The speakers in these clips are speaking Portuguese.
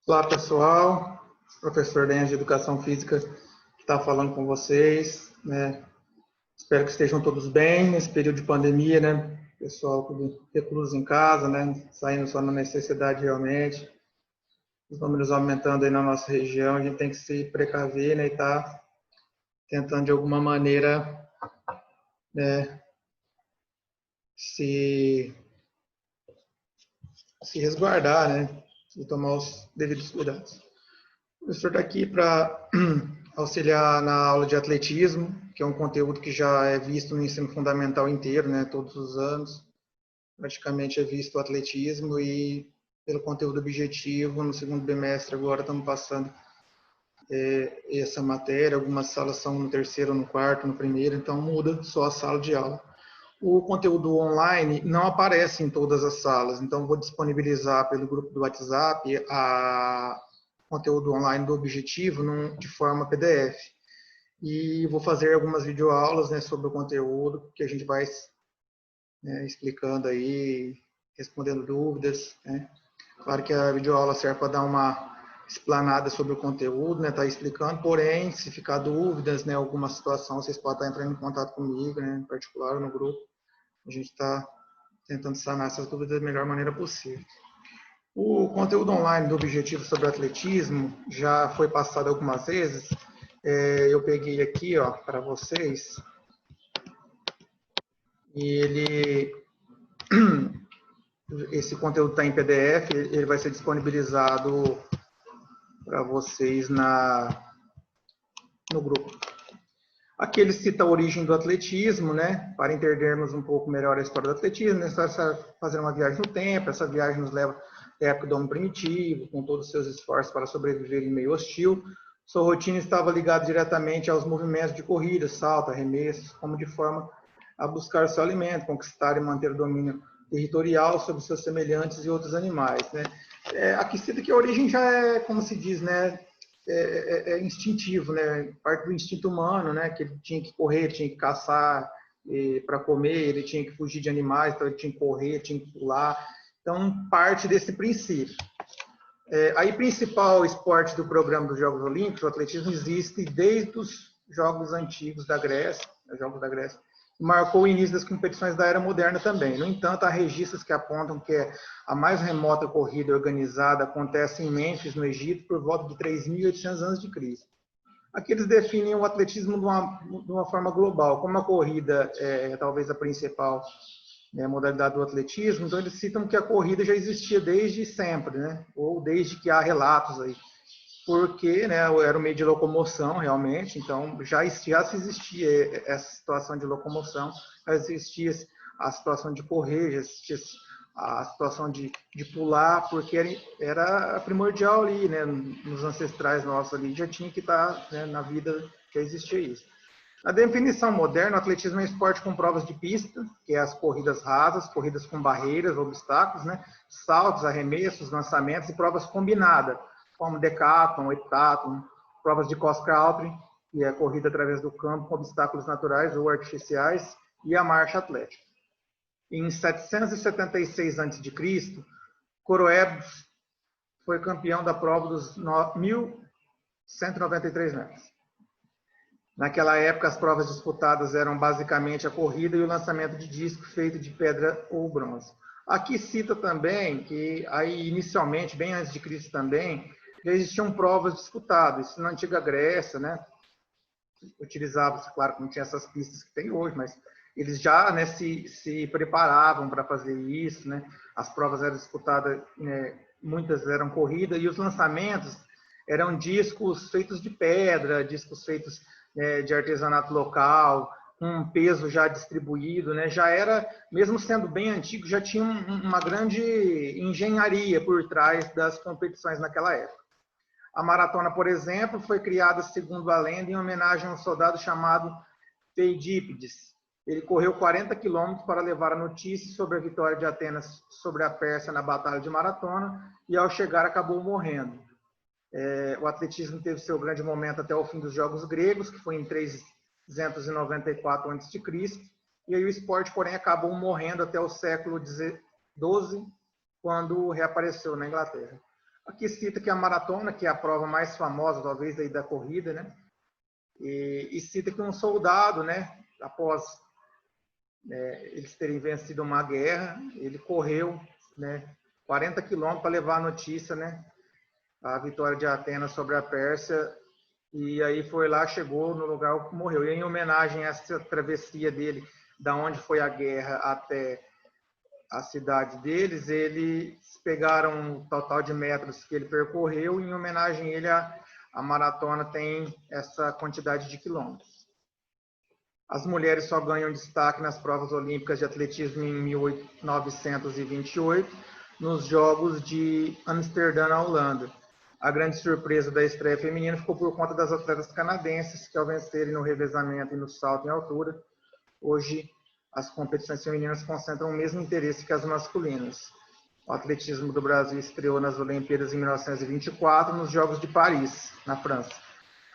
Olá, pessoal. Professor Lenha de Educação Física que está falando com vocês, né? Espero que estejam todos bem nesse período de pandemia, né? Pessoal tudo recluso em casa, né? Saindo só na necessidade realmente. Os números aumentando aí na nossa região, a gente tem que se precaver, né? E tá tentando de alguma maneira, né? Se resguardar, né? E tomar os devidos cuidados. O professor está aqui para auxiliar na aula de atletismo, que é um conteúdo que já é visto no ensino fundamental inteiro, né, todos os anos. Praticamente é visto o atletismo e, pelo conteúdo objetivo, no segundo bimestre agora estamos passando essa matéria. Algumas salas são no terceiro, no quarto, no primeiro, então muda só a sala de aula. O conteúdo online não aparece em todas as salas, então vou disponibilizar pelo grupo do WhatsApp a conteúdo online do objetivo de forma PDF. E vou fazer algumas videoaulas, né, sobre o conteúdo, que a gente vai, né, explicando aí, respondendo dúvidas, né. Claro que a videoaula serve para dar uma explanada sobre o conteúdo, né, tá explicando, porém, se ficar dúvidas, né, alguma situação, vocês podem estar entrando em contato comigo, né, em particular no grupo. A gente está tentando sanar essas dúvidas da melhor maneira possível. O conteúdo online do Objetivo sobre Atletismo já foi passado algumas vezes. Eu peguei aqui, ó, para vocês. E esse conteúdo está em PDF, ele vai ser disponibilizado para vocês no grupo. Aqui ele cita a origem do atletismo, né? Para entendermos um pouco melhor a história do atletismo, é necessário fazer uma viagem no tempo. Essa viagem nos leva à época do homem primitivo, com todos os seus esforços para sobreviver em meio hostil. Sua rotina estava ligada diretamente aos movimentos de corrida, salto, arremessos, como de forma a buscar seu alimento, conquistar e manter o domínio territorial sobre seus semelhantes e outros animais, né? Aqui cita que a origem já é, como se diz, né? Instintivo, né? Parte do instinto humano, né? Que ele tinha que correr, tinha que caçar para comer, ele tinha que fugir de animais, então ele tinha que correr, tinha que pular. Então, parte desse princípio. Aí, principal esporte do programa dos Jogos Olímpicos, o atletismo existe desde os Jogos Antigos da Grécia, os Jogos da Grécia, e marcou o início das competições da Era Moderna também. No entanto, há registros que apontam que a mais remota corrida organizada acontece em Mênfis, no Egito, por volta de 3.800 a.C. Aqui eles definem o atletismo de uma forma global. Como a corrida é talvez a principal, né, modalidade do atletismo, então eles citam que a corrida já existia desde sempre, né? Ou desde que há relatos aí. Porque, né, era um meio de locomoção, realmente, então já se existia essa situação de locomoção, já existia a situação de correr, já existia a situação de pular, porque era primordial ali, né, nos ancestrais nossos ali, já tinha que estar, né, na vida, já existia isso. A definição moderna, o atletismo é um esporte com provas de pista, que é as corridas rasas, corridas com barreiras, obstáculos, né, saltos, arremessos, lançamentos e provas combinadas, como decathlon, heptathlon, provas de cross-country, que é a corrida através do campo com obstáculos naturais ou artificiais, e a marcha atlética. Em 776 a.C., Coroebus foi campeão da prova dos 1.193 metros. Naquela época, as provas disputadas eram basicamente a corrida e o lançamento de disco feito de pedra ou bronze. Aqui cita também que, aí inicialmente, bem antes de Cristo também, já existiam provas disputadas. Isso na antiga Grécia, né? Utilizava-se, claro, que não tinha essas pistas que tem hoje, mas eles já, né, se preparavam para fazer isso, né? As provas eram disputadas, né, muitas eram corridas, e os lançamentos eram discos feitos de pedra, discos feitos, né, de artesanato local, com um peso já distribuído, né? Já era, mesmo sendo bem antigo, já tinha uma grande engenharia por trás das competições naquela época. A maratona, por exemplo, foi criada, segundo a lenda, em homenagem a um soldado chamado Peidípides. Ele correu 40 quilômetros para levar a notícia sobre a vitória de Atenas sobre a Pérsia na Batalha de Maratona, e ao chegar acabou morrendo. O atletismo teve seu grande momento até o fim dos Jogos Gregos, que foi em 394 a.C., e aí o esporte, porém, acabou morrendo até o século XII, quando reapareceu na Inglaterra. Aqui cita que a maratona, que é a prova mais famosa, talvez, aí da corrida, né? E cita que um soldado, né, após eles terem vencido uma guerra, ele correu, né, 40 quilômetros para levar a notícia, né, a vitória de Atenas sobre a Pérsia, e aí foi lá, chegou no lugar, morreu. E em homenagem a essa travessia dele, da onde foi a guerra até a cidade deles, eles pegaram o total de metros que ele percorreu, e em homenagem a ele, a maratona tem essa quantidade de quilômetros. As mulheres só ganham destaque nas provas olímpicas de atletismo em 1928, nos Jogos de Amsterdã, na Holanda. A grande surpresa da estreia feminina ficou por conta das atletas canadenses, que ao vencerem no revezamento e no salto em altura, hoje as competições femininas concentram o mesmo interesse que as masculinas. O atletismo do Brasil estreou nas Olimpíadas em 1924, nos Jogos de Paris, na França.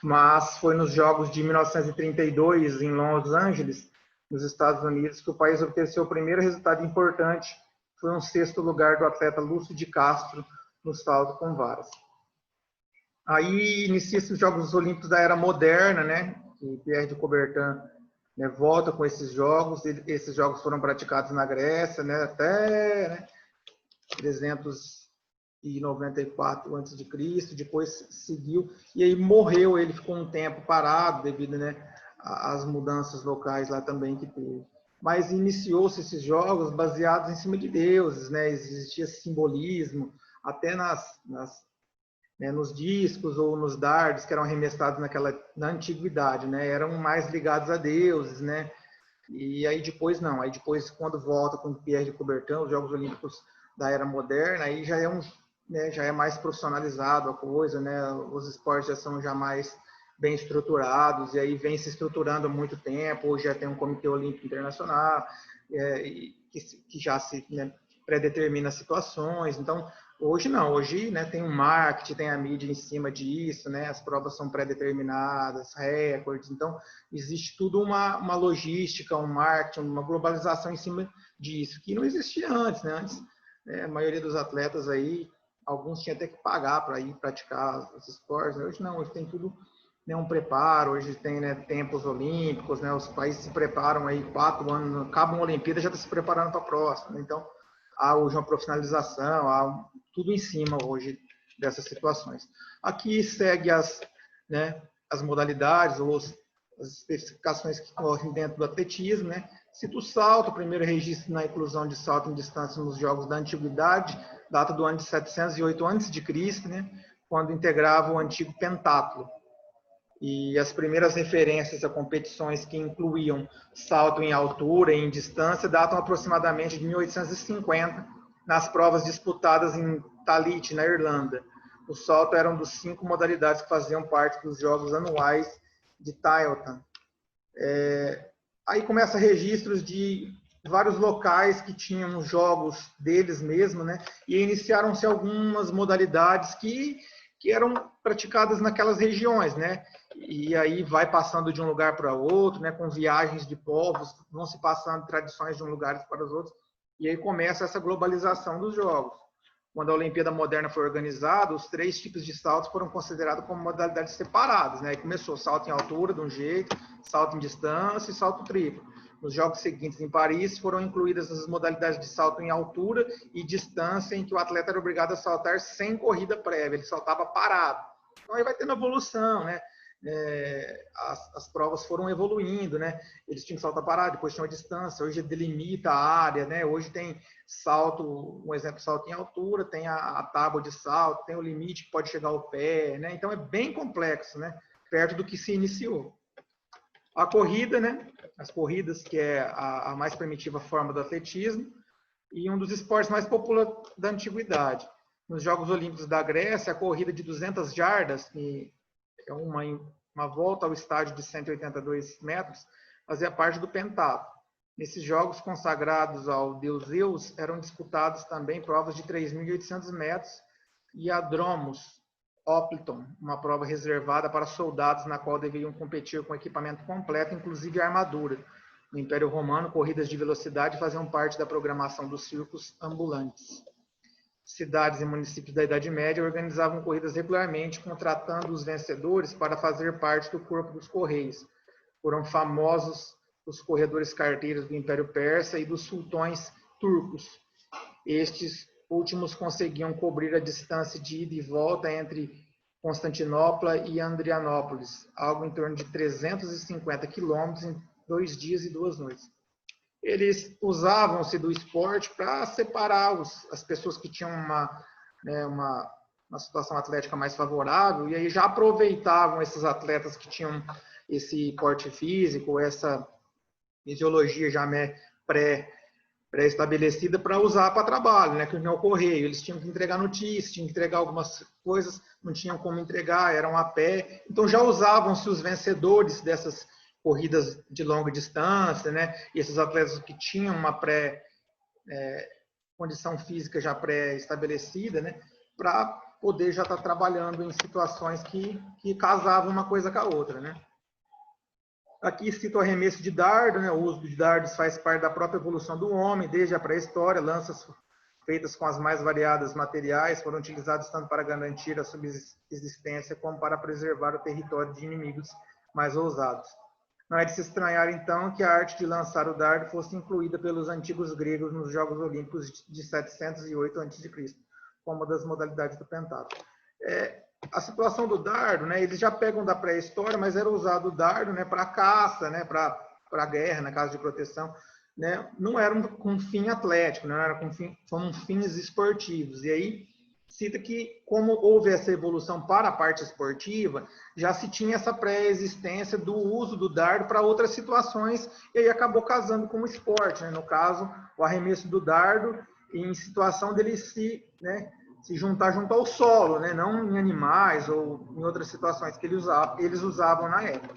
Mas foi nos Jogos de 1932, em Los Angeles, nos Estados Unidos, que o país obteve seu primeiro resultado importante. Foi um 6º lugar do atleta Lúcio de Castro no salto com varas. Aí inicia-se os Jogos Olímpicos da Era Moderna, né? E Pierre de Coubertin, né, volta com esses jogos. Esses jogos foram praticados na Grécia, né, até, né, 394 a.C., depois seguiu, e aí morreu, ele ficou um tempo parado devido, né, às mudanças locais lá também que teve. Mas iniciou-se esses jogos baseados em cima de deuses, né, existia simbolismo, até nos discos ou nos dardos que eram arremessados na antiguidade, né, eram mais ligados a deuses, né, e aí depois não, aí depois quando volta com Pierre de Coubertin, os Jogos Olímpicos da Era Moderna, aí já é já é mais profissionalizado a coisa, né, os esportes já são já mais bem estruturados, e aí vem se estruturando há muito tempo, hoje já tem um Comitê Olímpico Internacional, que já se, né, predetermina as situações, então hoje não, hoje, né, tem um marketing, tem a mídia em cima disso, né, as provas são pré-determinadas, recordes, então existe tudo uma logística, um marketing, uma globalização em cima disso, que não existia antes, né, antes, a maioria dos atletas aí, alguns tinham até que pagar para ir praticar os esportes, né? Hoje não, hoje tem tudo, né, um preparo, hoje tem, né, tempos olímpicos, né, os países se preparam aí 4 anos, acaba uma Olimpíada, já está se preparando para a próxima, então há hoje uma profissionalização, há tudo em cima hoje dessas situações. Aqui segue né, as modalidades ou as especificações que correm dentro do atletismo, né? Cita o salto, o primeiro registro na inclusão de salto em distância nos Jogos da Antiguidade, data do ano de 708 a.C., né, quando integrava o antigo pentatlo. E as primeiras referências a competições que incluíam salto em altura e em distância datam aproximadamente de 1850, nas provas disputadas em Talit, na Irlanda. O salto era uma das 5 modalidades que faziam parte dos Jogos Anuais de Tailteann. Aí começa registros de vários locais que tinham jogos deles mesmo, né? E iniciaram-se algumas modalidades que eram praticadas naquelas regiões, né? E aí vai passando de um lugar para outro, né? Com viagens de povos, vão se passando tradições de um lugar para os outros, e aí começa essa globalização dos jogos. Quando a Olimpíada Moderna foi organizada, os 3 tipos de saltos foram considerados como modalidades separadas, né? Aí começou salto em altura, de um jeito, salto em distância e salto triplo. Nos Jogos seguintes, em Paris, foram incluídas as modalidades de salto em altura e distância, em que o atleta era obrigado a saltar sem corrida prévia, ele saltava parado. Então aí vai tendo evolução, né? As provas foram evoluindo, né? Eles tinham que saltar parado, depois tinha uma distância, hoje delimita a área, né? Hoje tem salto, um exemplo, salto em altura, tem a tábua de salto, tem o limite que pode chegar ao pé, né? Então é bem complexo, né? Perto do que se iniciou. A corrida, né? As corridas, que é a mais primitiva forma do atletismo e um dos esportes mais populares da antiguidade. Nos Jogos Olímpicos da Grécia, a corrida de 200 jardas, que é uma volta ao estádio de 182 metros, fazia parte do pentatlo. Nesses jogos consagrados ao deus Zeus, eram disputados também provas de 3.800 metros e a Dromos Opleton, uma prova reservada para soldados na qual deveriam competir com equipamento completo, inclusive armadura. No Império Romano, corridas de velocidade faziam parte da programação dos circos ambulantes. cidades e municípios da Idade Média organizavam corridas regularmente, contratando os vencedores para fazer parte do corpo dos correios. Foram famosos os corredores carteiros do Império Persa e dos sultões turcos. Estes últimos conseguiam cobrir a distância de ida e volta entre Constantinopla e Adrianópolis, algo em torno de 350 quilômetros em 2 dias e 2 noites. Eles usavam-se do esporte para separar as pessoas que tinham uma situação atlética mais favorável, e aí já aproveitavam esses atletas que tinham esse porte físico, essa fisiologia já pré-estabelecida para usar para trabalho, né? Que não é o correio. Eles tinham que entregar notícias, tinham que entregar algumas coisas, não tinham como entregar, eram a pé. Então já usavam-se os vencedores dessas corridas de longa distância, né? E esses atletas que tinham uma condição física já pré-estabelecida, né? Para poder já estar trabalhando em situações que casavam uma coisa com a outra, né? Aqui cito o arremesso de dardo, né? O uso de dardos faz parte da própria evolução do homem, desde a pré-história. Lanças feitas com as mais variadas materiais foram utilizadas tanto para garantir a subsistência como para preservar o território de inimigos mais ousados. Não é de se estranhar, então, que a arte de lançar o dardo fosse incluída pelos antigos gregos nos Jogos Olímpicos de 708 a.C., como uma das modalidades do pentatlo. A situação do dardo, né, eles já pegam da pré-história, mas era usado o dardo, né, para caça, né, para guerra, na caso de proteção, né, não era com fim atlético, não era com fins esportivos. E aí cita que, como houve essa evolução para a parte esportiva, já se tinha essa pré-existência do uso do dardo para outras situações, e aí acabou casando com o esporte, né, no caso, o arremesso do dardo em situação dele se juntar junto ao solo, né? Não em animais ou em outras situações que eles usavam na época.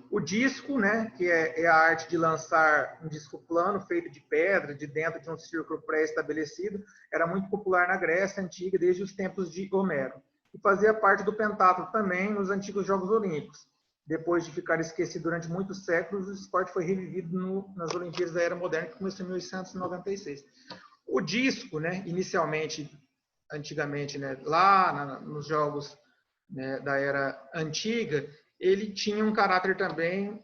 O disco, né, que é a arte de lançar um disco plano feito de pedra, de dentro de um círculo pré-estabelecido, era muito popular na Grécia Antiga desde os tempos de Homero. E fazia parte do pentatlo também nos antigos Jogos Olímpicos. Depois de ficar esquecido durante muitos séculos, o esporte foi revivido nas Olimpíadas da Era Moderna, que começou em 1896. O disco, né, antigamente, né, lá nos jogos, né, da Era Antiga, ele tinha um caráter também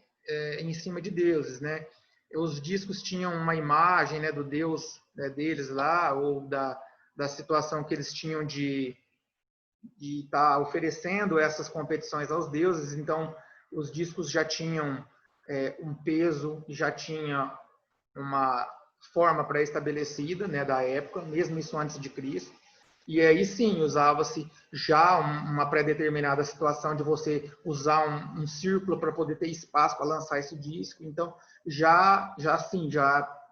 em cima de deuses, né? Os discos tinham uma imagem, né, do deus, né, deles lá, ou da situação que eles tinham de estar oferecendo essas competições aos deuses. Então, os discos já tinham um peso, já tinha uma forma pré-estabelecida, né, da época, mesmo isso antes de Cristo. E aí sim, usava-se já uma pré-determinada situação de você usar um círculo para poder ter espaço para lançar esse disco. Então, já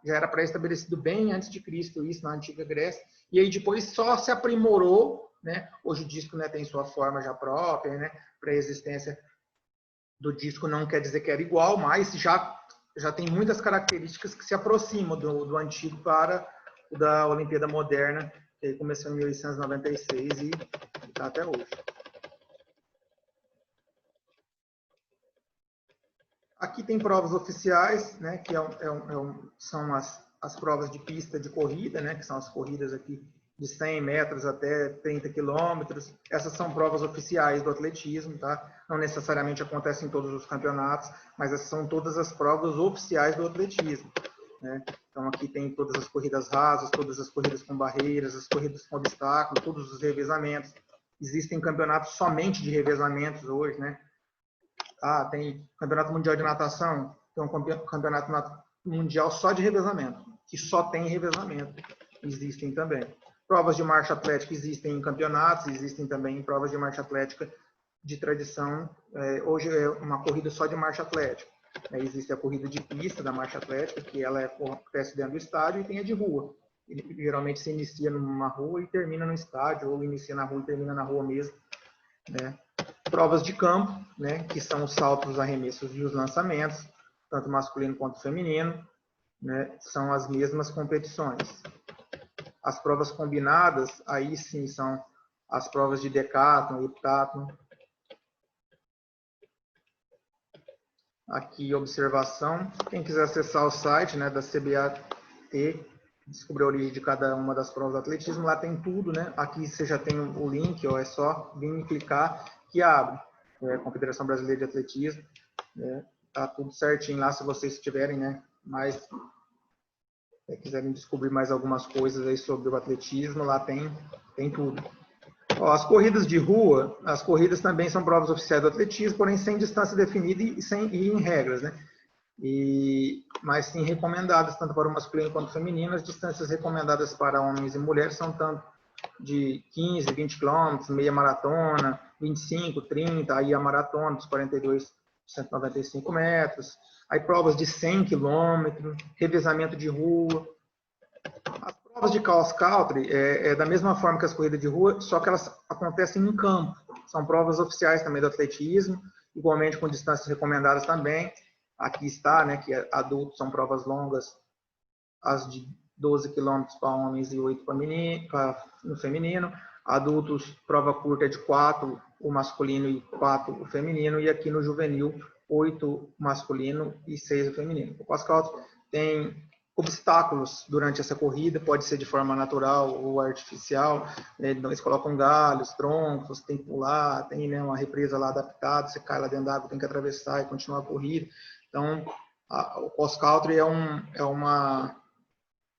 era pré-estabelecido bem antes de Cristo, isso na Antiga Grécia. E aí depois só se aprimorou, né? Hoje o disco, né, tem sua forma já própria, né? Pré-existência do disco não quer dizer que era igual, mas já tem muitas características que se aproximam do antigo para o da Olimpíada Moderna, que começou em 1896 e está até hoje. Aqui tem provas oficiais, né, que são as provas de pista de corrida, né, que são as corridas aqui de 100 metros até 30 quilômetros. Essas são provas oficiais do atletismo, tá? Não necessariamente acontecem em todos os campeonatos, mas essas são todas as provas oficiais do atletismo, né? Então aqui tem todas as corridas rasas, todas as corridas com barreiras, as corridas com obstáculos, todos os revezamentos. Existem campeonatos somente de revezamentos hoje, né? Tem campeonato mundial de natação, tem um campeonato mundial só de revezamento, que só tem revezamento. Existem também. Provas de marcha atlética existem em campeonatos, existem também provas de marcha atlética de tradição. Hoje é uma corrida só de marcha atlética. Existe a corrida de pista da marcha atlética, que ela acontece dentro do estádio, e tem a de rua. Geralmente se inicia numa rua e termina no estádio, ou inicia na rua e termina na rua mesmo, né? Provas de campo, né, que são os saltos, os arremessos e os lançamentos, tanto masculino quanto feminino, né, são as mesmas competições. As provas combinadas, aí sim são as provas de decátlon e heptátlon. Aqui, observação. Quem quiser acessar o site, né, da CBAT, descobrir a origem de cada uma das provas do atletismo, lá tem tudo, né? Aqui você já tem o link, ó, é só vir e clicar que abre. É a Confederação Brasileira de Atletismo, né? Tá tudo certinho lá, se vocês tiverem, né, mais quiserem descobrir mais algumas coisas aí sobre o atletismo, lá tem tudo. Ó, as corridas de rua, as corridas também são provas oficiais do atletismo, porém sem distância definida e em regras, né? Mas sim recomendadas tanto para o masculino quanto o feminino. As distâncias recomendadas para homens e mulheres são tanto de 15, 20 quilômetros, meia maratona, 25, 30, aí a maratona dos 42, 195 metros, aí provas de 100 quilômetros, revezamento de rua. As provas de cross country é da mesma forma que as corridas de rua, só que elas acontecem em campo. São provas oficiais também do atletismo, igualmente com distâncias recomendadas também. Aqui está, né, que adultos são provas longas, as de 12 quilômetros para homens e 8 no feminino. Adultos, prova curta é de 4 o masculino e 4 o feminino. E aqui no juvenil, 8 o masculino e 6 o feminino. O cross-country tem obstáculos durante essa corrida, pode ser de forma natural ou artificial. Eles colocam galhos, troncos, tem que pular, tem, né, uma represa lá adaptada, você cai lá dentro da água, tem que atravessar e continuar a corrida. Então, o cross-country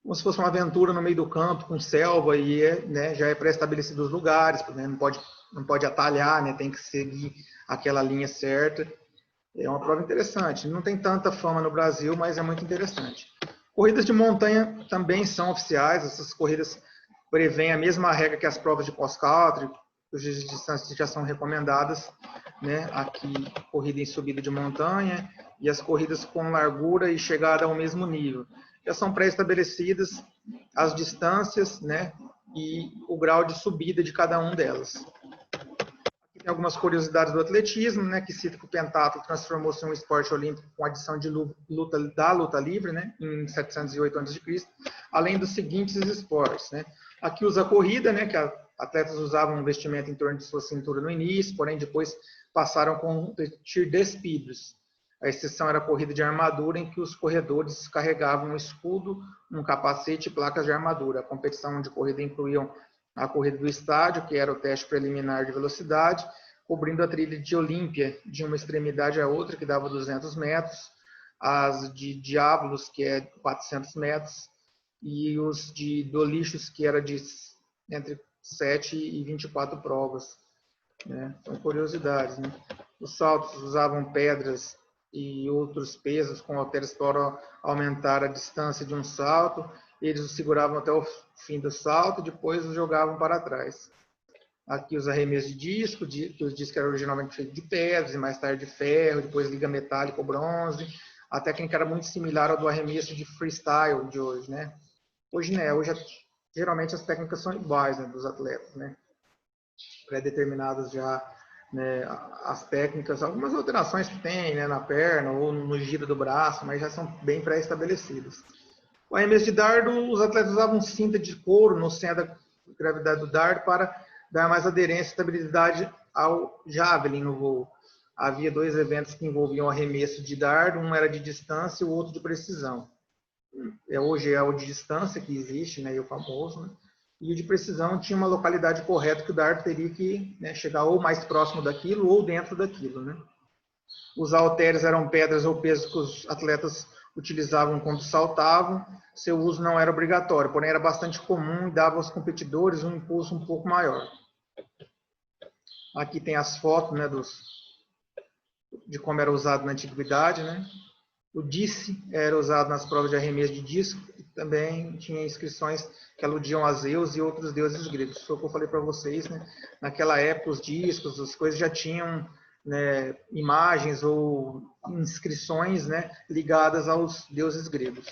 como se fosse uma aventura no meio do campo, com selva, e né, já é pré-estabelecido os lugares, né, não pode atalhar, né, tem que seguir aquela linha certa. É uma prova interessante. Não tem tanta fama no Brasil, mas é muito interessante. Corridas de montanha também são oficiais. Essas corridas prevêem a mesma regra que as provas de cross-country, cujas distâncias já são recomendadas, né? Aqui, corrida em subida de montanha e as corridas com largura e chegada ao mesmo nível. Já são pré-estabelecidas as distâncias, né? E o grau de subida de cada um delas. Tem algumas curiosidades do atletismo, né, que cita que o pentatlo transformou-se em um esporte olímpico com adição de luta livre, né, em 708 a.C., além dos seguintes esportes, né. Aqui usa a corrida, né, que atletas usavam um vestimento em torno de sua cintura no início, porém depois passaram a competir despidos. A exceção era a corrida de armadura, em que os corredores carregavam um escudo, um capacete e placas de armadura. A competição de corrida incluíam a corrida do estádio, que era o teste preliminar de velocidade, cobrindo a trilha de Olímpia de uma extremidade à outra, que dava 200 metros, as de Diabolos, que é 400 metros, e os de Dolichos, que era de entre 7 e 24 provas. Né? São curiosidades. Né? Os saltos usavam pedras e outros pesos com halteres para aumentar a distância de um salto. Eles o seguravam até o fim do salto, depois o jogavam para trás. Aqui os arremessos de disco, que os discos eram originalmente feitos de pedras, e mais tarde de ferro, depois liga metálico ou bronze. A técnica era muito similar ao do arremesso de freestyle de hoje, né? Hoje, né? Hoje, geralmente, as técnicas são iguais, né, dos atletas, né? Pré-determinadas já, né, as técnicas, algumas alterações que tem, né, na perna ou no giro do braço, mas já são bem pré-estabelecidas. O arremesso de dardo, os atletas usavam cinta de couro no centro da gravidade do dardo para dar mais aderência e estabilidade ao javelin no voo. Havia 2 eventos que envolviam arremesso de dardo, um era de distância e o outro de precisão. Hoje é o de distância que existe, né, e o famoso, né? E o de precisão tinha uma localidade correta que o dardo teria que, né, chegar ou mais próximo daquilo ou dentro daquilo, né? Os halteres eram pedras ou pesos que os atletas utilizavam quando saltavam. Seu uso não era obrigatório, porém era bastante comum e dava aos competidores um impulso um pouco maior. Aqui tem as fotos, né, de como era usado na antiguidade, né? O dice era usado nas provas de arremesso de disco e também tinha inscrições que aludiam a Zeus e outros deuses gregos. Foi o que eu falei para vocês, né? Naquela época os discos, as coisas já tinham, né, imagens ou inscrições, né, ligadas aos deuses gregos.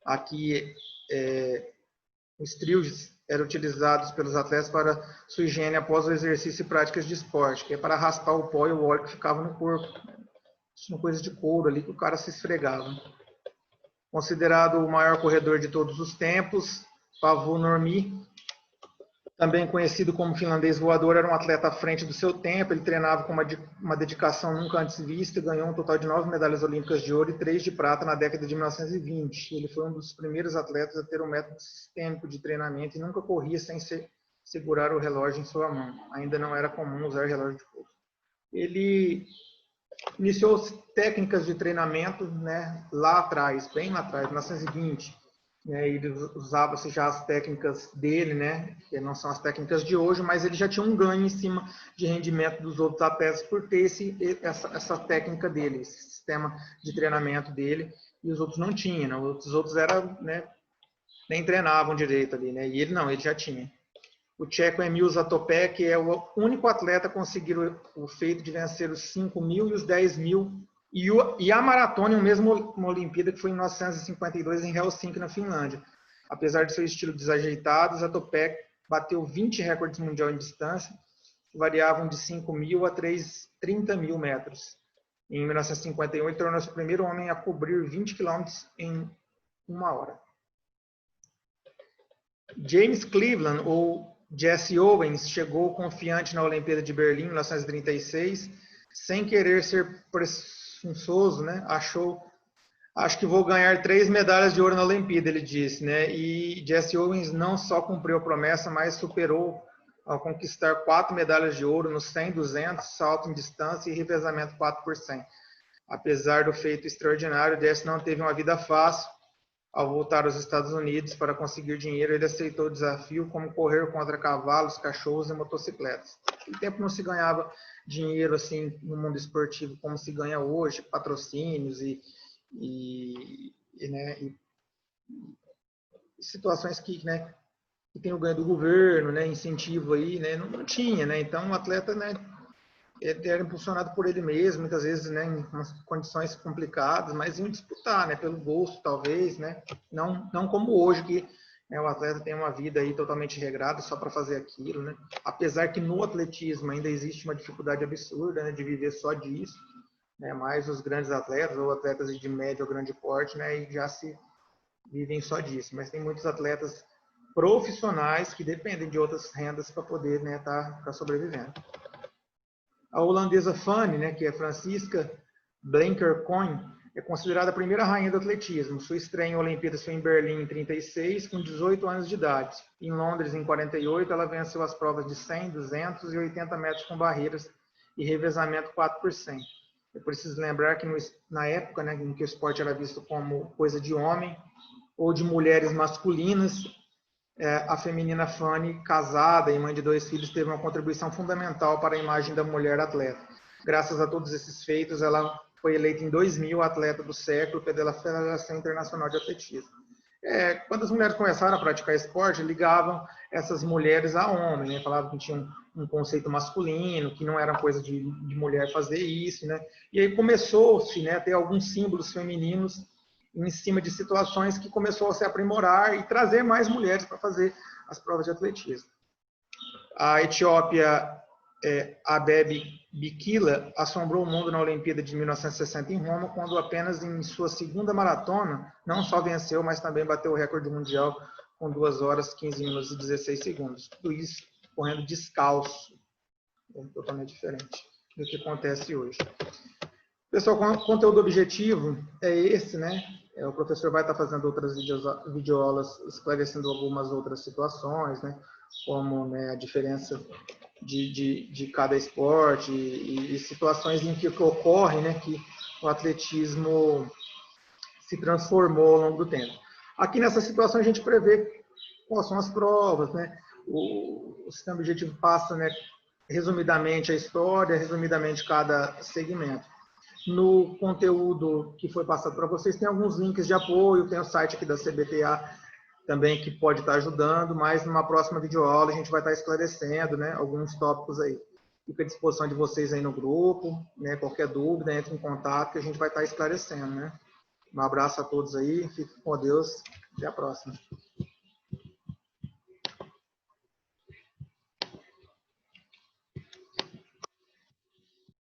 Aqui os trilhos eram utilizados pelos atletas para sua higiene após o exercício e práticas de esporte, que é para raspar o pó e o óleo que ficava no corpo. Tinha coisa de couro ali que o cara se esfregava. Considerado o maior corredor de todos os tempos, Paavo Nurmi também conhecido como finlandês voador, era um atleta à frente do seu tempo. Ele treinava com uma dedicação nunca antes vista e ganhou um total de 9 medalhas olímpicas de ouro e 3 de prata na década de 1920. Ele foi um dos primeiros atletas a ter um método sistêmico de treinamento e nunca corria sem segurar o relógio em sua mão. Ainda não era comum usar relógio de pulso. Ele iniciou técnicas de treinamento, né, lá atrás, bem lá atrás, 1920. Ele usava já as técnicas dele, né, que não são as técnicas de hoje, mas ele já tinha um ganho em cima de rendimento dos outros atletas por ter essa técnica dele, esse sistema de treinamento dele, e os outros não tinham, né? Os outros né, nem treinavam direito ali, né, e ele não, ele já tinha. O tcheco Emil Zatopek é o único atleta a conseguir o feito de vencer os 5.000 e os 10.000 e a maratona, o mesmo uma Olimpíada que foi em 1952 em Helsinki, na Finlândia. Apesar de seu estilo desajeitado, Zatopek bateu 20 recordes mundiais em distância, que variavam de 5.000 a 30.000 metros. Em 1958, tornou-se o primeiro homem a cobrir 20 quilômetros em 1 hora. James Cleveland, ou Jesse Owens, chegou confiante na Olimpíada de Berlim, em 1936, sem querer ser presunçoso, né? Acho que vou ganhar 3 medalhas de ouro na Olimpíada, ele disse, né? E Jesse Owens não só cumpriu a promessa, mas superou ao conquistar 4 medalhas de ouro no 100, 200, salto em distância e revezamento 4%. Apesar do feito extraordinário, Jesse não teve uma vida fácil. Ao voltar aos Estados Unidos para conseguir dinheiro, ele aceitou o desafio, como correr contra cavalos, cachorros e motocicletas. Naquele tempo não se ganhava dinheiro assim no mundo esportivo como se ganha hoje, patrocínios e situações né, que tem o ganho do governo, né, incentivo aí, né, não tinha, né, então o atleta, né, ele era impulsionado por ele mesmo, muitas vezes, né, em condições complicadas, mas iam disputar, né, pelo gosto, talvez, né, não como hoje, que né, o atleta tem uma vida aí totalmente regrada só para fazer aquilo, né, apesar que no atletismo ainda existe uma dificuldade absurda, né, de viver só disso, né, mas os grandes atletas, ou atletas de médio ou grande porte, né, já se vivem só disso, mas tem muitos atletas profissionais que dependem de outras rendas para poder, né, tá sobrevivendo. A holandesa Fanny, né, que é Francisca Blenker-Coin, é considerada a primeira rainha do atletismo. Sua estreia em Olimpíadas foi em Berlim em 36, com 18 anos de idade. Em Londres, em 48, ela venceu as provas de 100, 200 e 80 metros com barreiras e revezamento 4%. É preciso lembrar que na época, né, em que o esporte era visto como coisa de homem ou de mulheres masculinas, a feminina Fanny, casada e mãe de 2 filhos, teve uma contribuição fundamental para a imagem da mulher atleta. Graças a todos esses feitos, ela foi eleita em 2000 atleta do século pela Federação Internacional de Atletismo. Quando as mulheres começaram a praticar esporte, ligavam essas mulheres a homens, né? Falavam que tinham um conceito masculino, que não era coisa de mulher fazer isso, né? E aí começou-se, né, a ter alguns símbolos femininos em cima de situações que começou a se aprimorar e trazer mais mulheres para fazer as provas de atletismo. A Etiópia, Abebe Bikila, assombrou o mundo na Olimpíada de 1960 em Roma, quando apenas em sua segunda maratona, não só venceu, mas também bateu o recorde mundial com 2 horas, 15 minutos e 16 segundos. Tudo isso correndo descalço, totalmente diferente do que acontece hoje. Pessoal, o conteúdo objetivo é esse, né? O professor vai estar fazendo outras videoaulas esclarecendo algumas outras situações, né? Como, né, a diferença de cada esporte e situações em que ocorre, né, que o atletismo se transformou ao longo do tempo. Aqui nessa situação a gente prevê quais são as provas, né? O sistema objetivo passa, né, resumidamente a história, resumidamente cada segmento. No conteúdo que foi passado para vocês, tem alguns links de apoio, tem o site aqui da CBTA também que pode estar ajudando, mas numa próxima videoaula a gente vai estar esclarecendo, né, alguns tópicos aí. Fico à disposição de vocês aí no grupo, né, qualquer dúvida, entre em contato que a gente vai estar esclarecendo, né. Um abraço a todos aí, fiquem com Deus, até a próxima.